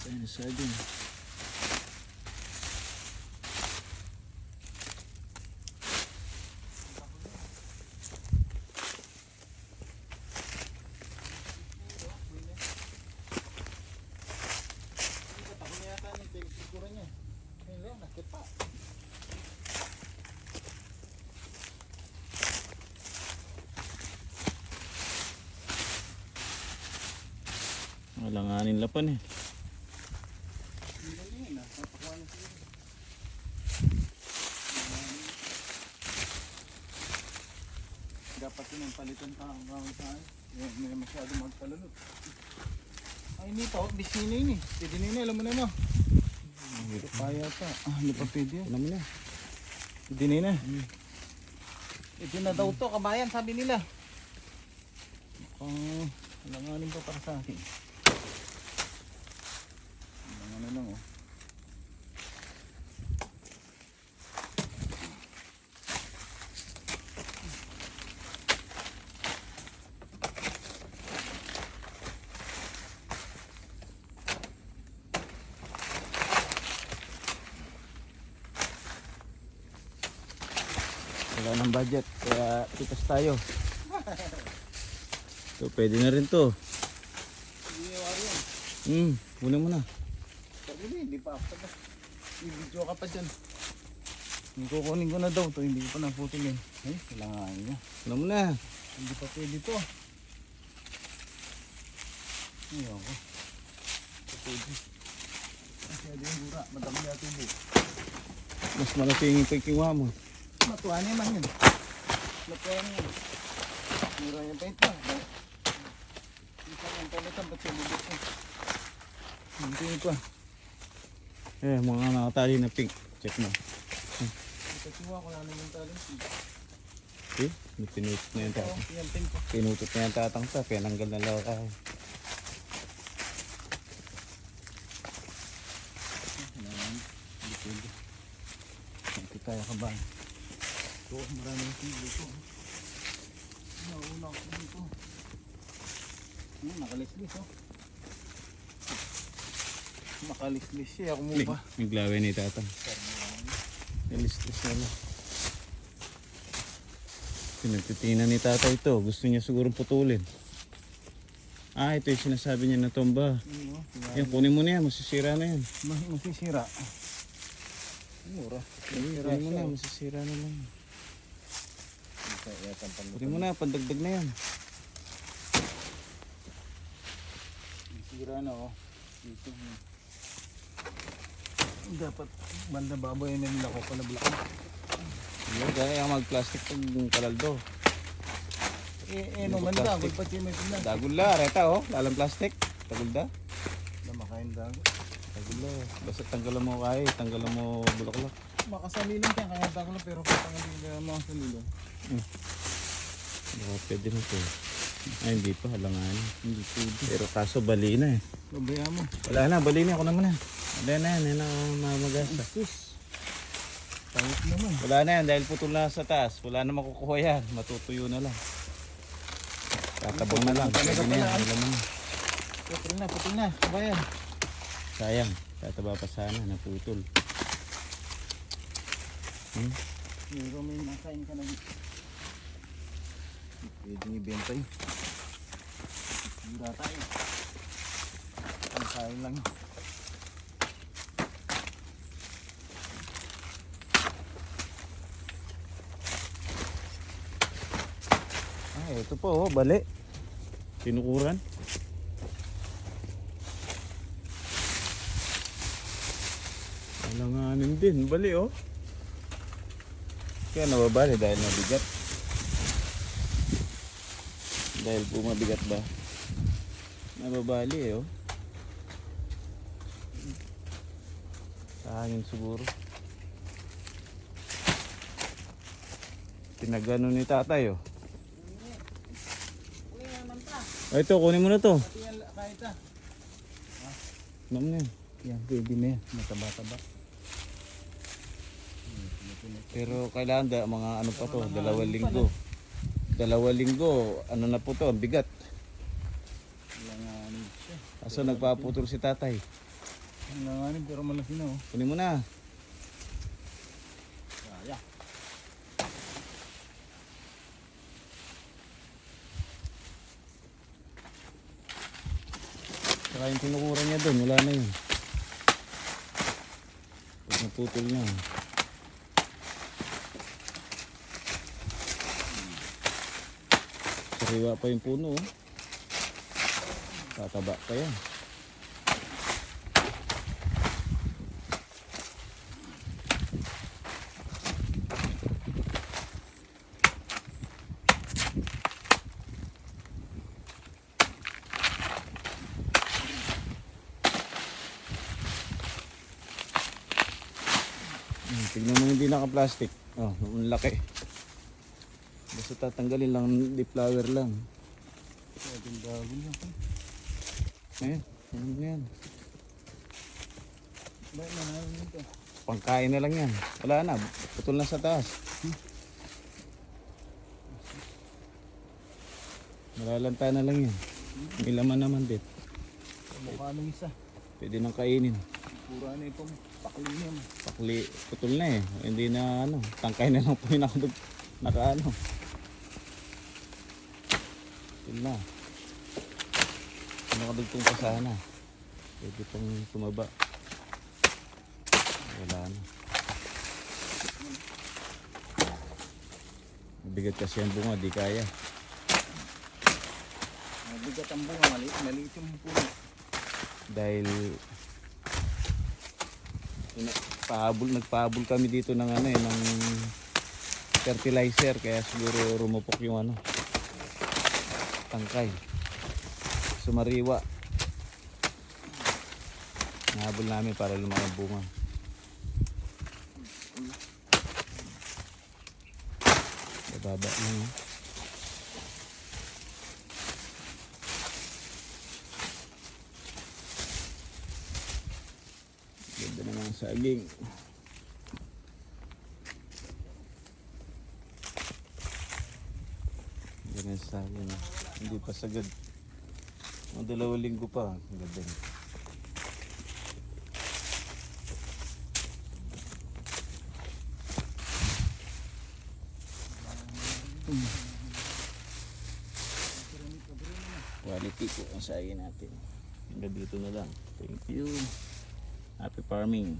Ayun, sardine. Alanganin lapan eh. Dapat yun ang palitan pa ang gamit saan. May masyado magpalunod. Ay hindi pa, bisina yun eh. Pwede na yun, alam mo na no. Ito pa yata. Hindi pa pwede yun. Alam mo na. Pwede na yun eh. Ito na daw to, kabayan sabi nila. Alanganin pa para sa akin. Alanganin lang oh. Wala ng budget, kaya tikas tayo. So, pwede na rin to. Hindi wari yan. Kunin mo na. Sabi na, hindi pa after na. I-video ka pa dyan. Kukunin ko na daw to, hindi ko pa naputin yun. Ay, kailangan niya. Alam mo na. Hindi pa pwede to. Ayaw ko. Pwede. Masyado yung hura, madami na tubo. Mas malaki yung kikiwa mo. Matuwa na naman yun. Matuwa na yun. Mura yung paint pa. Isa yung palitan, ba't siya mabot ko? Hindi pa. Mga nakatali na pink. Check mo. Ipatiwa ko na yung talent. May pinutot na yung tatang. Yan pink pa. Pinutot na yung tatang sa. Pinanggal na lang ako. Hindi pwede. Hindi kaya ka ba? Ito, maraming kilo ito. Nauna ko dito. Nakalislis oh. Nakalislis siya. Ako mo pa. Naglaway na yung tatang. Nalistis na lang. Pinagtitingnan ni tatay ito. Gusto niya siguro putulin. Ito yung sinasabi niya na tomba. Yan, kunin mo na yan. Masisira na yan. Masisira. Mura. Kunin mo na. Masisira na lang. Kunin mo na. Pandagdag na yan. Masisira na oh. Dito. Dapat banda baboy na nila ko pala black. Yan, kaya mag-plastic pag kalaldo. Naman dagol pa siya may pinag. Dagula, reta oh. Lalang plastic. Dagulda. Makain dagol. Dagula. Basta tanggalan mo kaya. Tanggalan mo bulaklak. Makasalilong siya kaya dagol na pero kung hindi ka makasalilong. Pwede na to. Ay, hindi pa. Halangan. Hindi pwede. Pero kaso bali na eh. Babaya mo. Wala na. Bali na. Ako naman na. Wala na yan. Yan ang mamagasa. Sus. Tawit naman. Wala na yan. Dahil putol na sa taas. Wala na makukuha yan. Matutuyo na lang. Tatabang na lang. Pwede na yan. Alam mo. Putol na. Bayan. Sayang. Tataba pa sana. Naputol. Pero may makain ka na dito. Pwede nyo benta yun. Mura tayo. Ang kain lang yun. Ito po oh. Bali. Tinukuran. Alanganin din. Bali oh. Kaya nababali dahil mabigat. Dahil po mabigat ba? Nababali eh oh. Sa hangin siguro. Pinagano ni tatay oh. Ito, kunin mo na to. Kahit ah. Ano na yan? Yan, pwede na yan. Mataba-taba. Pero kailangan mga ano pa to, 2 linggo. 2 linggo, ano na po to, ang bigat. Kailangan siya. Kaso nagpaputol si tatay. Nanganganin pero malaki na oh. Kunin mo na. Kaya. Saka yung tinukura niya doon, wala na yun. Pag naputol niya. Sariwa pa yung puno. Oh. Tataba pa yan. Tignan mo hindi naka-plastic. Oh, ang laki. Basta tatanggalin lang, di-flower lang. Pwedeng bago niya. Ayan, ano yan? Bakit nanalo nito? Pangkain na lang yan. Wala na, putol na sa taas. Malalanta na lang yan. May laman naman din. Mukha ng isa. Pwede nang kainin. Pura na itong pakli niya. Pakli, putol na eh. Hindi na ano, tangkay na lang po yung naka-ano. Putol na. Nakadugtong pa sana. Pwede pang tumaba. Wala na. Mabigat kasi ang bunga, di kaya. Mabigat ang bunga, maliit yung puno. Dahil nagpahabol kami dito ng ano eh, ng fertilizer, kaya siguro rumupok yung ano, tangkay. Sumariwa. Nahabol namin para lumaki ang bunga. Bababa lang eh. Ganda naman ang saging. Ganda ang saging. Hindi pa sagad. Ang 2 linggo pa. Ganda na. Quality po ang saging natin. Hanggang dito na lang. Thank you. Happy farming.